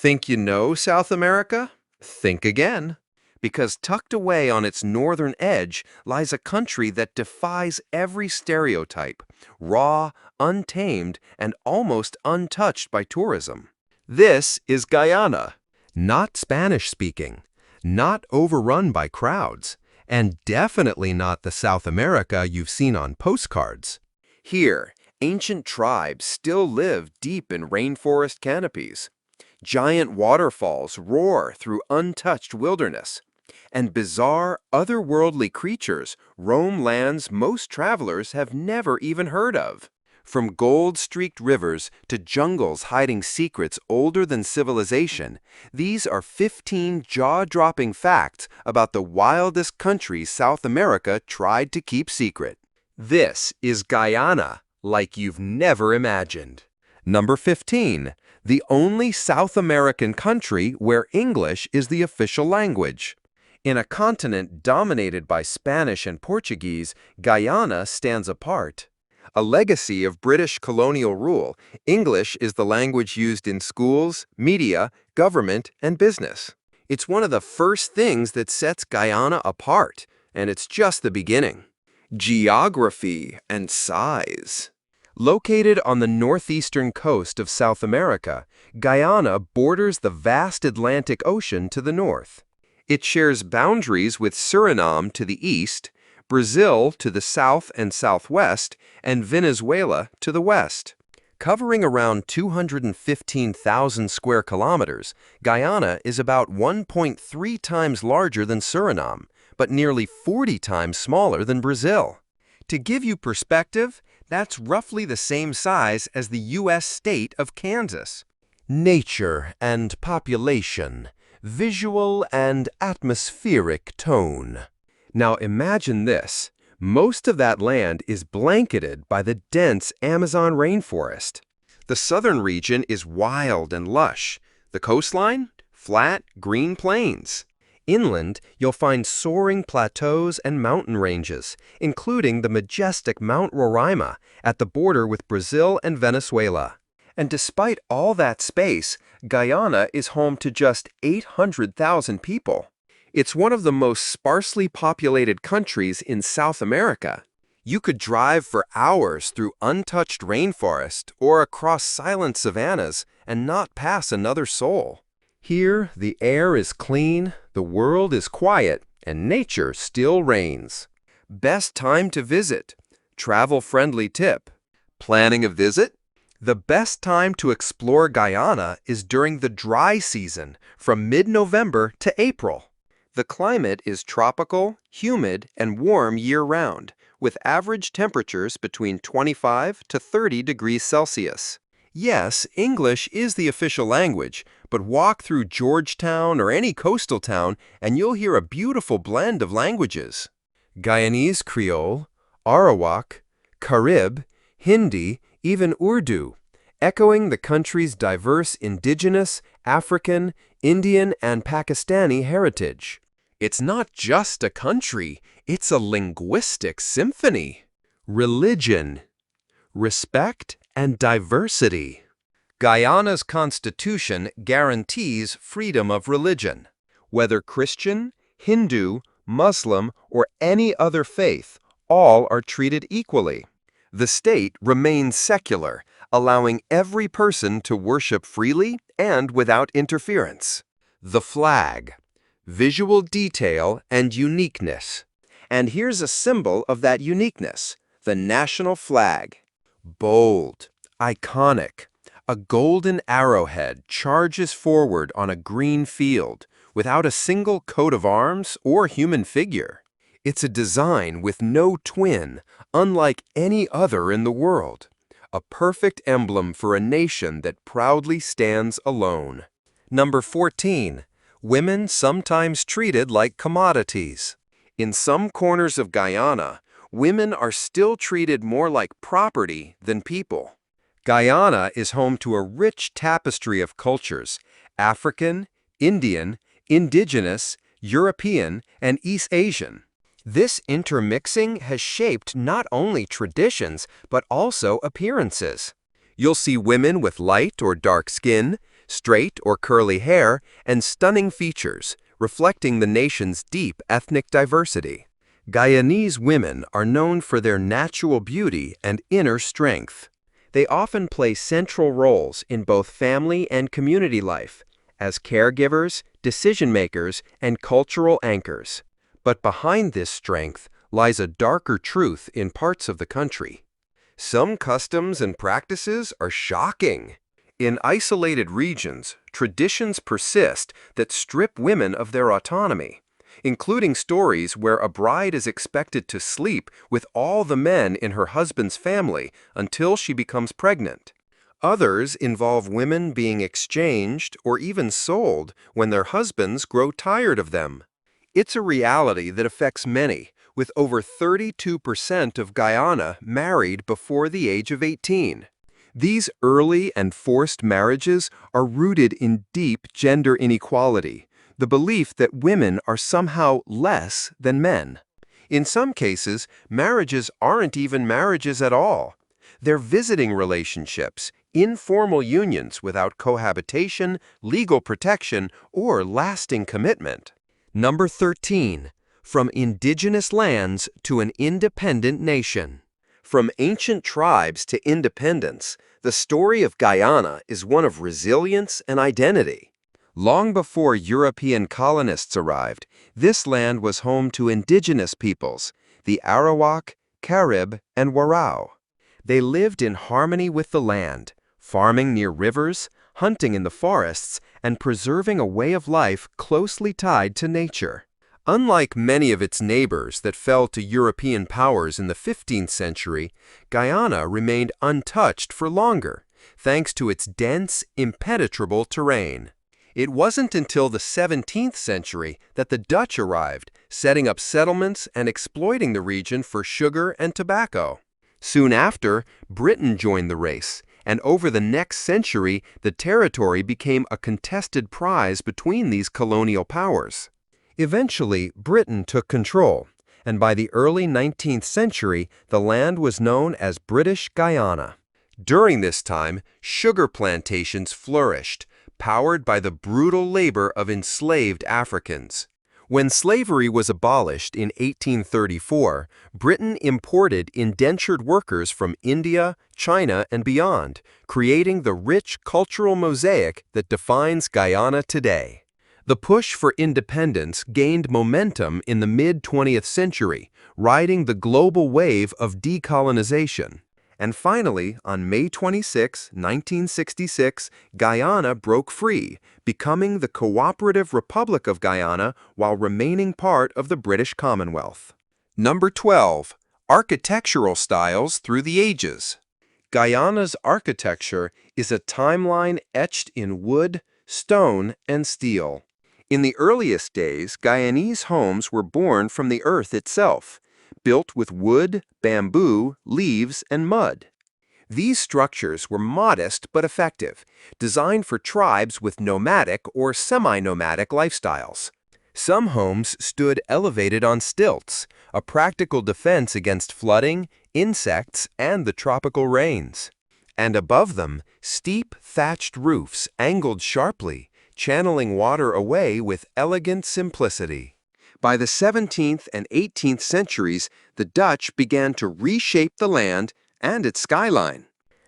Think you know South America? Think again. Because tucked away on its northern edge lies a country that defies every stereotype, raw, untamed, and almost untouched by tourism. This is Guyana. Not Spanish-speaking, not overrun by crowds, and definitely not the South America you've seen on postcards. Here, ancient tribes still live deep in rainforest canopies. Giant waterfalls roar through untouched wilderness, and bizarre, otherworldly creatures roam lands most travelers have never even heard of. From gold-streaked rivers to jungles hiding secrets older than civilization, these are 15 jaw-dropping facts about the wildest countries South America tried to keep secret. This is Guyana, like you've never imagined. Number 15. The only South American country where English is the official language. In a continent dominated by Spanish and Portuguese, Guyana stands apart. A legacy of British colonial rule, English is the language used in schools, media, government, and business. It's one of the first things that sets Guyana apart, and it's just the beginning. Geography and size. Located on the northeastern coast of South America, Guyana borders the vast Atlantic Ocean to the north. It shares boundaries with Suriname to the east, Brazil to the south and southwest, and Venezuela to the west. Covering around 215,000 square kilometers, Guyana is about 1.3 times larger than Suriname, but nearly 40 times smaller than Brazil. To give you perspective, that's roughly the same size as the U.S. state of Kansas. Nature and population, visual and atmospheric tone. Now imagine this. Most of that land is blanketed by the dense Amazon rainforest. The southern region is wild and lush. The coastline? Flat, green plains. Inland, you'll find soaring plateaus and mountain ranges, including the majestic Mount Roraima at the border with Brazil and Venezuela. And despite all that space, Guyana is home to just 800,000 people. It's one of the most sparsely populated countries in South America. You could drive for hours through untouched rainforest or across silent savannas and not pass another soul. Here, the air is clean, the world is quiet, and nature still reigns. Best time to visit. Travel-friendly tip. Planning a visit? The best time to explore Guyana is during the dry season, from mid-November to April. The climate is tropical, humid, and warm year-round, with average temperatures between 25 to 30 degrees Celsius. Yes, English is the official language, but walk through Georgetown or any coastal town and you'll hear a beautiful blend of languages. Guyanese Creole, Arawak, Carib, Hindi, even Urdu, echoing the country's diverse indigenous, African, Indian, and Pakistani heritage. It's not just a country, it's a linguistic symphony. Religion, respect, and diversity. Guyana's constitution guarantees freedom of religion. Whether Christian, Hindu, Muslim, or any other faith, all are treated equally. The state remains secular, allowing every person to worship freely and without interference. The flag. Visual detail and uniqueness. And here's a symbol of that uniqueness, the national flag. Bold, iconic. A golden arrowhead charges forward on a green field without a single coat of arms or human figure. It's a design with no twin, unlike any other in the world. A perfect emblem for a nation that proudly stands alone. Number 14. Women sometimes treated like commodities. In some corners of Guyana, women are still treated more like property than people. Guyana is home to a rich tapestry of cultures: African, Indian, indigenous, European, and East Asian. This intermixing has shaped not only traditions, but also appearances. You'll see women with light or dark skin, straight or curly hair, and stunning features, reflecting the nation's deep ethnic diversity. Guyanese women are known for their natural beauty and inner strength. They often play central roles in both family and community life, as caregivers, decision-makers, and cultural anchors. But behind this strength lies a darker truth in parts of the country. Some customs and practices are shocking. In isolated regions, traditions persist that strip women of their autonomy, including stories where a bride is expected to sleep with all the men in her husband's family until she becomes pregnant. Others involve women being exchanged or even sold when their husbands grow tired of them. It's a reality that affects many, with over 32% of Guyana married before the age of 18. These early and forced marriages are rooted in deep gender inequality, the belief that women are somehow less than men. In some cases, marriages aren't even marriages at all. They're visiting relationships, informal unions without cohabitation, legal protection, or lasting commitment. Number 13. From indigenous lands to an independent nation. From ancient tribes to independence, the story of Guyana is one of resilience and identity. Long before European colonists arrived, this land was home to indigenous peoples, the Arawak, Carib, and Warao. They lived in harmony with the land, farming near rivers, hunting in the forests, and preserving a way of life closely tied to nature. Unlike many of its neighbors that fell to European powers in the 15th century, Guyana remained untouched for longer, thanks to its dense, impenetrable terrain. It wasn't until the 17th century that the Dutch arrived, setting up settlements and exploiting the region for sugar and tobacco. Soon after, Britain joined the race, and over the next century, the territory became a contested prize between these colonial powers. Eventually, Britain took control, and by the early 19th century, the land was known as British Guyana. During this time, sugar plantations flourished, powered by the brutal labor of enslaved Africans. When slavery was abolished in 1834, Britain imported indentured workers from India, China, and beyond, creating the rich cultural mosaic that defines Guyana today. The push for independence gained momentum in the mid-20th century, riding the global wave of decolonization. And finally, on May 26, 1966, Guyana broke free, becoming the Cooperative Republic of Guyana while remaining part of the British Commonwealth. Number 12. Architectural styles through the ages. Guyana's architecture is a timeline etched in wood, stone, and steel. In the earliest days, Guyanese homes were born from the earth itself, built with wood, bamboo, leaves, and mud. These structures were modest but effective, designed for tribes with nomadic or semi-nomadic lifestyles. Some homes stood elevated on stilts, a practical defense against flooding, insects, and the tropical rains. And above them, steep thatched roofs angled sharply, channeling water away with elegant simplicity. By the 17th and 18th centuries, the Dutch began to reshape the land and its skyline.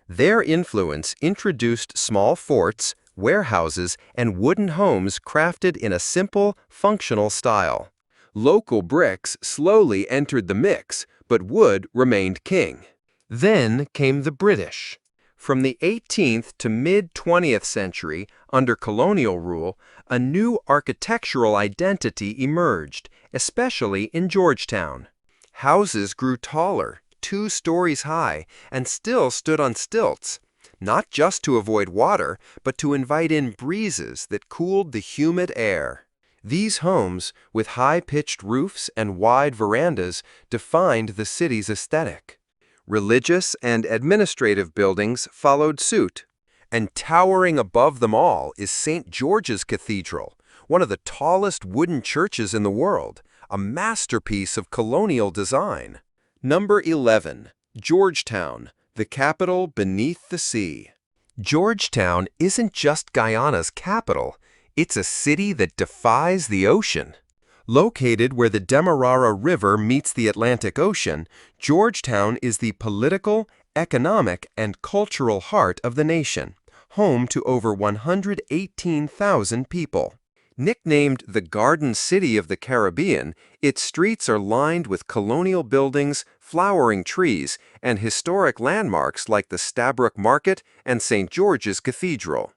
Their influence introduced small forts, warehouses, and wooden homes crafted in a simple, functional style. Local bricks slowly entered the mix, but wood remained king. Then came the British. From the 18th to mid-20th century, under colonial rule, a new architectural identity emerged, especially in Georgetown. Houses grew taller, 2 stories high, and still stood on stilts, not just to avoid water, but to invite in breezes that cooled the humid air. These homes, with high-pitched roofs and wide verandas, defined the city's aesthetic. Religious and administrative buildings followed suit, and towering above them all is St. George's Cathedral, one of the tallest wooden churches in the world, a masterpiece of colonial design. Number 11. Georgetown, the capital beneath the sea. Georgetown isn't just Guyana's capital, it's a city that defies the ocean. Located where the Demerara River meets the Atlantic Ocean, Georgetown is the political, economic, and cultural heart of the nation, home to over 118,000 people. Nicknamed the Garden City of the Caribbean, its streets are lined with colonial buildings, flowering trees, and historic landmarks like the Stabroek Market and St. George's Cathedral.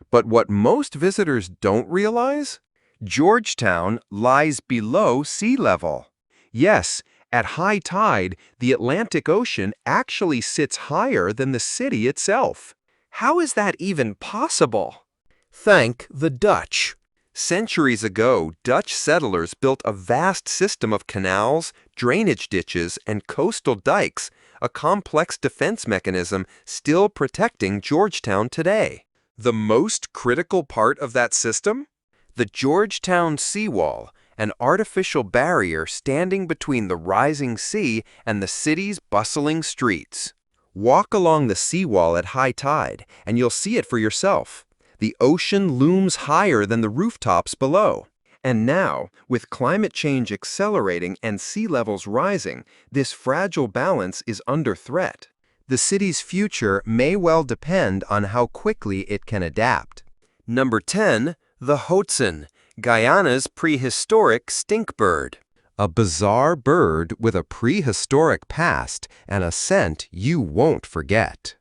But what most visitors don't realize? Georgetown lies below sea level. Yes, at high tide, the Atlantic Ocean actually sits higher than the city itself. How is that even possible? Thank the Dutch. Centuries ago, Dutch settlers built a vast system of canals, drainage ditches, and coastal dikes, a complex defense mechanism still protecting Georgetown today. The most critical part of that system? The Georgetown seawall, an artificial barrier standing between the rising sea and the city's bustling streets. Walk along the seawall at high tide, and you'll see it for yourself. The ocean looms higher than the rooftops below. And now, with climate change accelerating and sea levels rising, this fragile balance is under threat. The city's future may well depend on how quickly it can adapt. Number 10. The Hoatzin, Guyana's prehistoric stink bird. A bizarre bird with a prehistoric past and a scent you won't forget.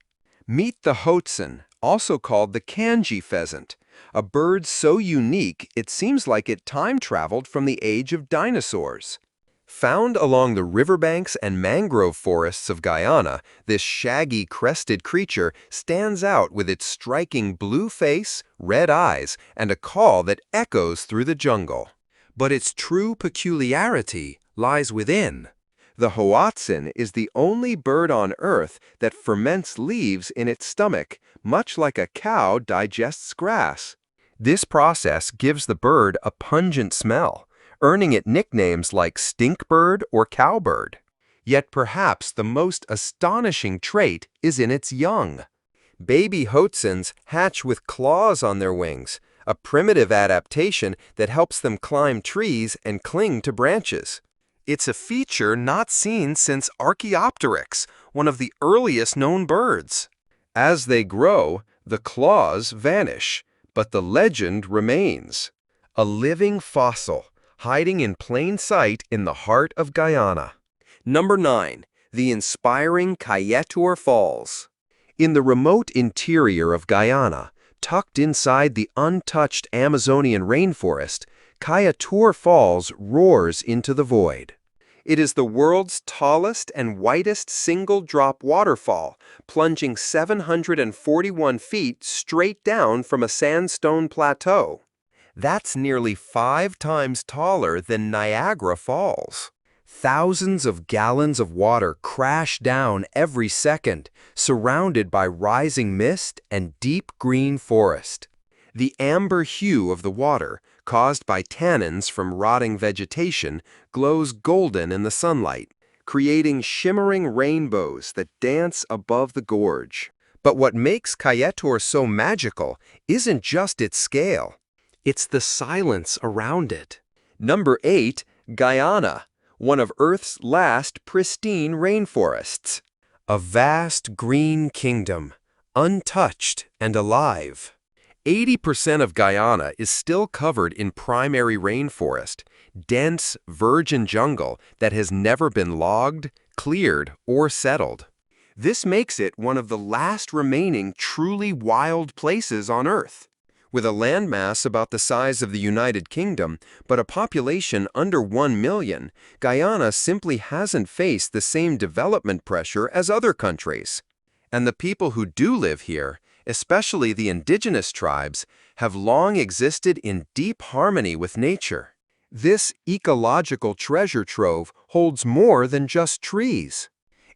Meet the Hoatzin, also called the Kanji pheasant, a bird so unique it seems like it time-traveled from the age of dinosaurs. Found along the riverbanks and mangrove forests of Guyana, this shaggy crested creature stands out with its striking blue face, red eyes, and a call that echoes through the jungle. But its true peculiarity lies within. The Hoatzin is the only bird on Earth that ferments leaves in its stomach, much like a cow digests grass. This process gives the bird a pungent smell, earning it nicknames like stink bird or cowbird. Yet perhaps the most astonishing trait is in its young. Baby Hoatzins hatch with claws on their wings, a primitive adaptation that helps them climb trees and cling to branches. It's a feature not seen since Archaeopteryx, one of the earliest known birds. As they grow, the claws vanish, but the legend remains. A living fossil, hiding in plain sight in the heart of Guyana. Number 9. The inspiring Kaieteur Falls. In the remote interior of Guyana, tucked inside the untouched Amazonian rainforest, Kaieteur Falls roars into the void. It is the world's tallest and whitest single-drop waterfall, plunging 741 feet straight down from a sandstone plateau. That's nearly 5 times taller than Niagara Falls. Thousands of gallons of water crash down every second, surrounded by rising mist and deep green forest. The amber hue of the water, caused by tannins from rotting vegetation, glows golden in the sunlight, creating shimmering rainbows that dance above the gorge. But what makes Kaieteur so magical isn't just its scale. It's the silence around it. Number 8. Guyana, one of Earth's last pristine rainforests. A vast green kingdom, untouched and alive. 80% of Guyana is still covered in primary rainforest, dense, virgin jungle that has never been logged, cleared, or settled. This makes it one of the last remaining truly wild places on Earth. With a landmass about the size of the United Kingdom, but a population under 1 million, Guyana simply hasn't faced the same development pressure as other countries. And the people who do live here, especially the indigenous tribes, have long existed in deep harmony with nature. This ecological treasure trove holds more than just trees.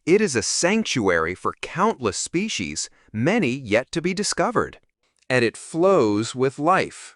It is a sanctuary for countless species, many yet to be discovered. And it flows with life.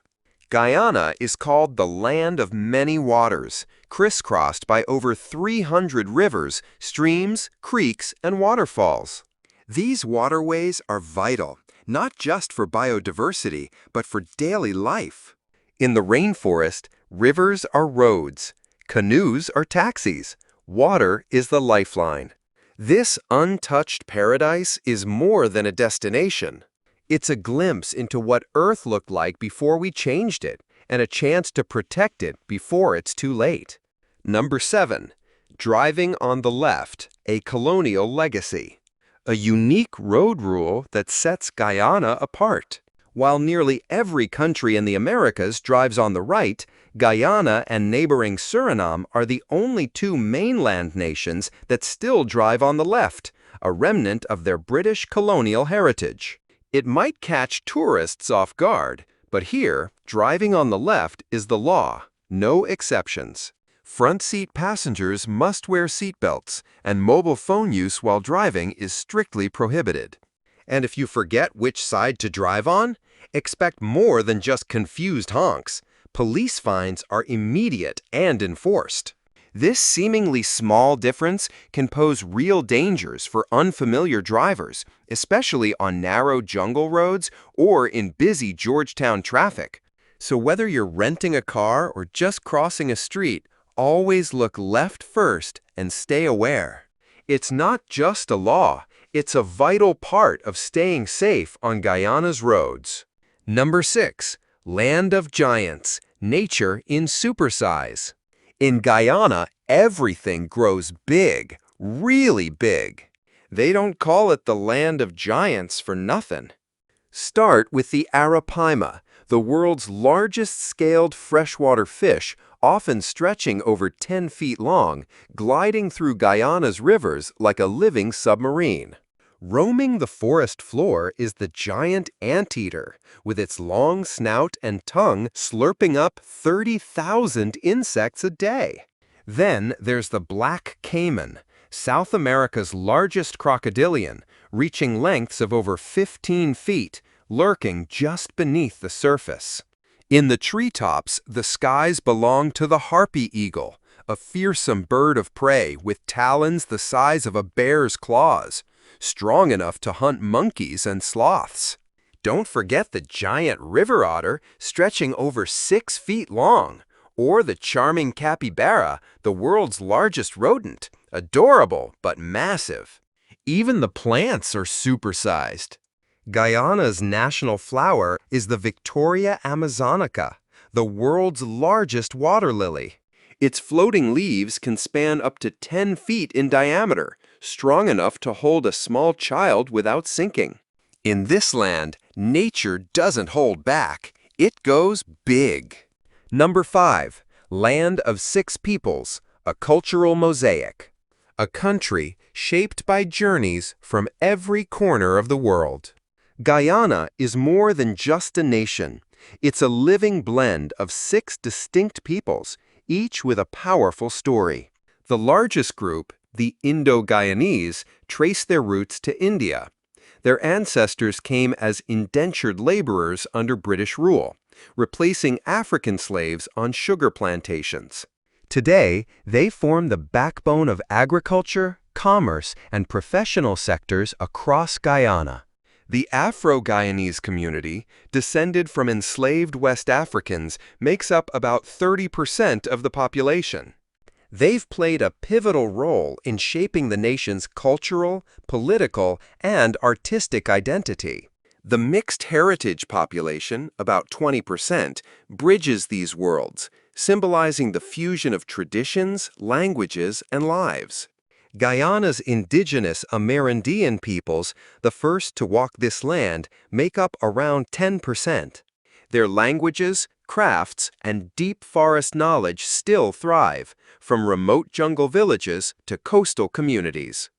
Guyana is called the land of many waters, crisscrossed by over 300 rivers, streams, creeks, and waterfalls. These waterways are vital, not just for biodiversity, but for daily life. In the rainforest, rivers are roads, canoes are taxis, water is the lifeline. This untouched paradise is more than a destination. It's a glimpse into what Earth looked like before we changed it, and a chance to protect it before it's too late. Number 7. Driving on the left, a colonial legacy. A unique road rule that sets Guyana apart. While nearly every country in the Americas drives on the right, Guyana and neighboring Suriname are the only two mainland nations that still drive on the left, a remnant of their British colonial heritage. It might catch tourists off guard, but here, driving on the left is the law, no exceptions. Front seat passengers must wear seatbelts, and mobile phone use while driving is strictly prohibited. And if you forget which side to drive on, expect more than just confused honks. Police fines are immediate and enforced. This seemingly small difference can pose real dangers for unfamiliar drivers, especially on narrow jungle roads or in busy Georgetown traffic. So whether you're renting a car or just crossing a street, always look left first and stay aware. It's not just a law, it's a vital part of staying safe on Guyana's roads. Number 6. Land of Giants, Nature in Supersize. In Guyana, everything grows big, really big. They don't call it the land of giants for nothing. Start with the arapaima, the world's largest scaled freshwater fish, often stretching over 10 feet long, gliding through Guyana's rivers like a living submarine. Roaming the forest floor is the giant anteater, with its long snout and tongue slurping up 30,000 insects a day. Then there's the black caiman, South America's largest crocodilian, reaching lengths of over 15 feet, lurking just beneath the surface. In the treetops, the skies belong to the harpy eagle, a fearsome bird of prey with talons the size of a bear's claws, strong enough to hunt monkeys and sloths. Don't forget the giant river otter, stretching over 6 feet long, or the charming capybara, the world's largest rodent, adorable but massive. Even the plants are supersized. Guyana's national flower is the Victoria amazonica, the world's largest water lily. Its floating leaves can span up to 10 feet in diameter, strong enough to hold a small child without sinking. In this land, nature doesn't hold back. It goes big. Number 5. Land of Six Peoples, a cultural mosaic. A country shaped by journeys from every corner of the world. Guyana is more than just a nation. It's a living blend of 6 distinct peoples, each with a powerful story. The largest group, the Indo-Guyanese, trace their roots to India. Their ancestors came as indentured laborers under British rule, replacing African slaves on sugar plantations. Today, they form the backbone of agriculture, commerce, and professional sectors across Guyana. The Afro-Guyanese community, descended from enslaved West Africans, makes up about 30% of the population. They've played a pivotal role in shaping the nation's cultural, political, and artistic identity. The mixed heritage population, about 20%, bridges these worlds, symbolizing the fusion of traditions, languages, and lives. Guyana's indigenous Amerindian peoples, the first to walk this land, make up around 10%. Their languages, crafts, and deep forest knowledge still thrive, from remote jungle villages to coastal communities.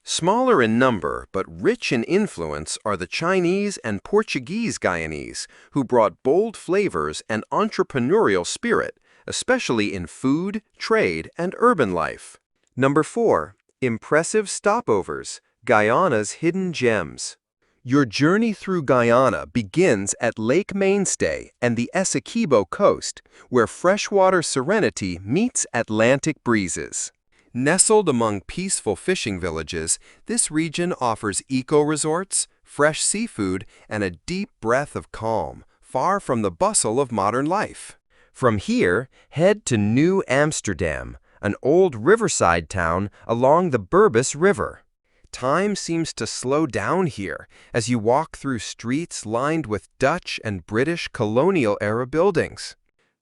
Smaller in number but rich in influence are the Chinese and Portuguese Guyanese, who brought bold flavors and entrepreneurial spirit, especially in food, trade, and urban life. Number 4. Impressive stopovers, Guyana's hidden gems. Your journey through Guyana begins at Lake Mainstay and the Essequibo coast, where freshwater serenity meets Atlantic breezes. Nestled among peaceful fishing villages, this region offers eco-resorts, fresh seafood, and a deep breath of calm, far from the bustle of modern life. From here, head to New Amsterdam, an old riverside town along the Berbice River. Time seems to slow down here as you walk through streets lined with Dutch and British colonial-era buildings.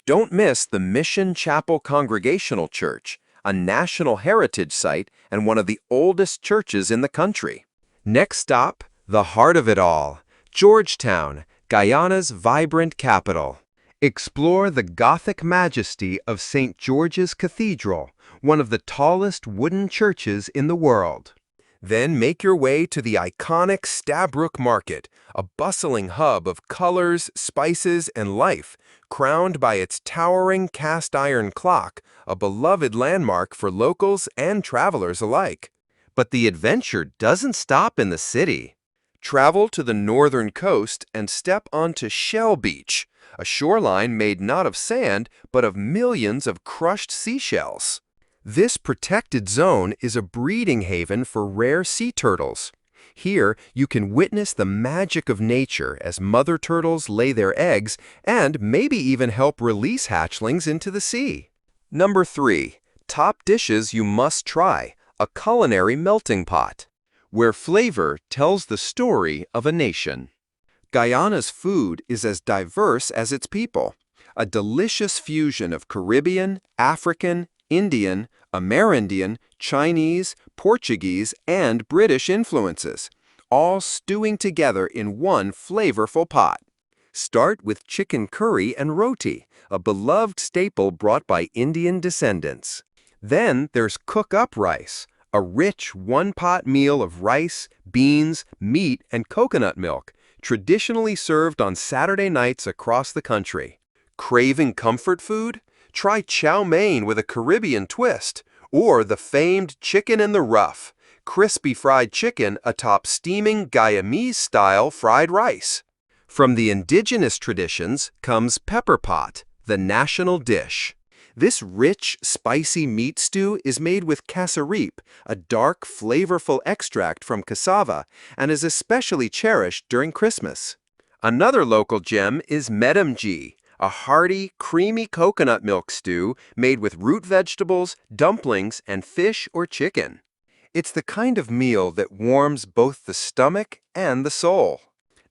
Don't miss the Mission Chapel Congregational Church, a National Heritage Site and one of the oldest churches in the country. Next stop, the heart of it all, Georgetown, Guyana's vibrant capital. Explore the Gothic majesty of St. George's Cathedral, one of the tallest wooden churches in the world. Then make your way to the iconic Stabroek Market, a bustling hub of colors, spices, and life, crowned by its towering cast-iron clock, a beloved landmark for locals and travelers alike. But the adventure doesn't stop in the city. Travel to the northern coast and step onto Shell Beach, a shoreline made not of sand, but of millions of crushed seashells. This protected zone is a breeding haven for rare sea turtles. Here, you can witness the magic of nature as mother turtles lay their eggs and maybe even help release hatchlings into the sea. Number 3. Top dishes you must try, a culinary melting pot, where flavor tells the story of a nation. Guyana's food is as diverse as its people, a delicious fusion of Caribbean, African, Indian, Amerindian, Chinese, Portuguese, and British influences, all stewing together in one flavorful pot. Start with chicken curry and roti, a beloved staple brought by Indian descendants. Then there's cook-up rice, a rich one-pot meal of rice, beans, meat, and coconut milk, traditionally served on Saturday nights across the country. Craving comfort food? Try chow mein with a Caribbean twist, or the famed chicken in the rough, crispy fried chicken atop steaming Guyanese-style fried rice. From the indigenous traditions comes pepper pot, the national dish. This rich, spicy meat stew is made with cassaripe, a dark, flavorful extract from cassava, and is especially cherished during Christmas. Another local gem is medemji, a hearty, creamy coconut milk stew made with root vegetables, dumplings, and fish or chicken. It's the kind of meal that warms both the stomach and the soul.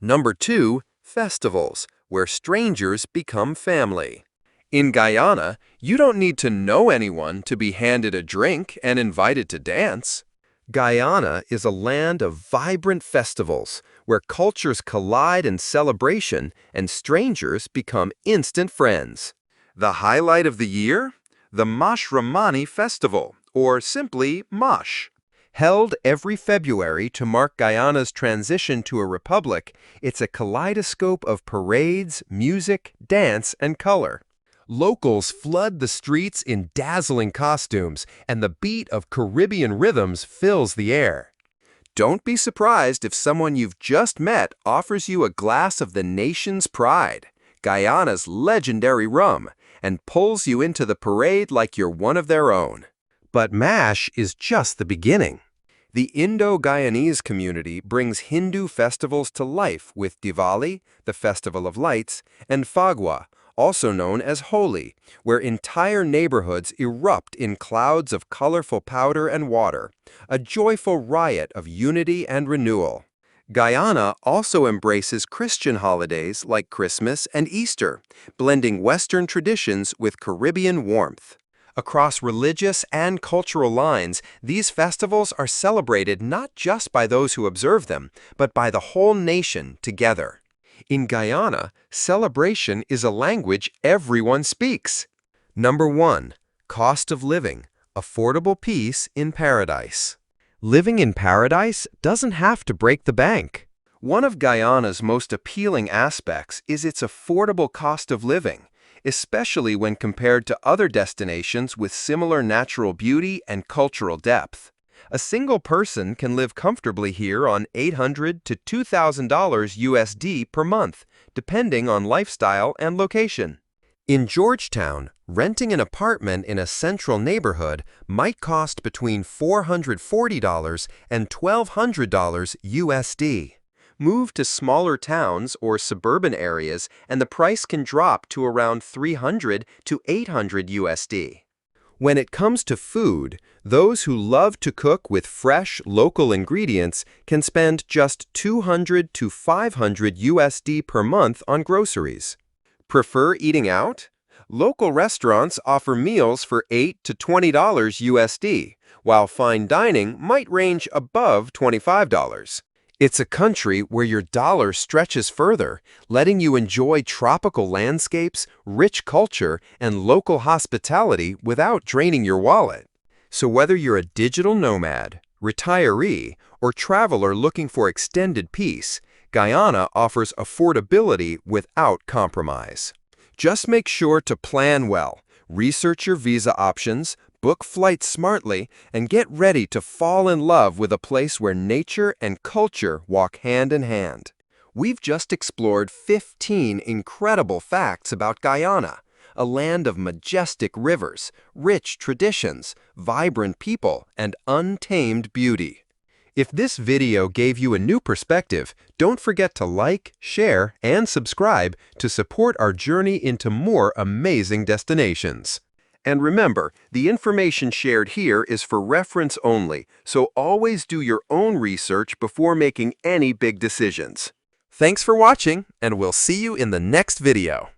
Number 2, festivals, where strangers become family. In Guyana, you don't need to know anyone to be handed a drink and invited to dance. Guyana is a land of vibrant festivals, where cultures collide in celebration and strangers become instant friends. The highlight of the year? The Mashramani Festival, or simply Mash. Held every February to mark Guyana's transition to a republic, it's a kaleidoscope of parades, music, dance, and color. Locals flood the streets in dazzling costumes, and the beat of Caribbean rhythms fills the air. Don't be surprised if someone you've just met offers you a glass of the nation's pride, Guyana's legendary rum, and pulls you into the parade like you're one of their own. But MASH is just the beginning. The Indo-Guyanese community brings Hindu festivals to life with Diwali, the Festival of Lights, and Phagwa, also known as Holi, where entire neighborhoods erupt in clouds of colorful powder and water, a joyful riot of unity and renewal. Guyana also embraces Christian holidays like Christmas and Easter, blending Western traditions with Caribbean warmth. Across religious and cultural lines, these festivals are celebrated not just by those who observe them, but by the whole nation together. In Guyana, celebration is a language everyone speaks. Number 1. Cost of living. Affordable peace in paradise. Living in paradise doesn't have to break the bank. One of Guyana's most appealing aspects is its affordable cost of living, especially when compared to other destinations with similar natural beauty and cultural depth. A single person can live comfortably here on $800 to $2,000 USD per month, depending on lifestyle and location. In Georgetown, renting an apartment in a central neighborhood might cost between $440 and $1,200 USD. Move to smaller towns or suburban areas and the price can drop to around 300 to 800 USD. When it comes to food, those who love to cook with fresh, local ingredients can spend just 200 to 500 USD per month on groceries. Prefer eating out? Local restaurants offer meals for $8 to $20 USD, while fine dining might range above $25. It's a country where your dollar stretches further, letting you enjoy tropical landscapes, rich culture, and local hospitality without draining your wallet. So whether you're a digital nomad, retiree, or traveler looking for extended peace, Guyana offers affordability without compromise. Just make sure to plan well, research your visa options, book flights smartly, and get ready to fall in love with a place where nature and culture walk hand in hand. We've just explored 15 incredible facts about Guyana, a land of majestic rivers, rich traditions, vibrant people, and untamed beauty. If this video gave you a new perspective, don't forget to like, share, and subscribe to support our journey into more amazing destinations. And remember, the information shared here is for reference only, so always do your own research before making any big decisions. Thanks for watching, and we'll see you in the next video.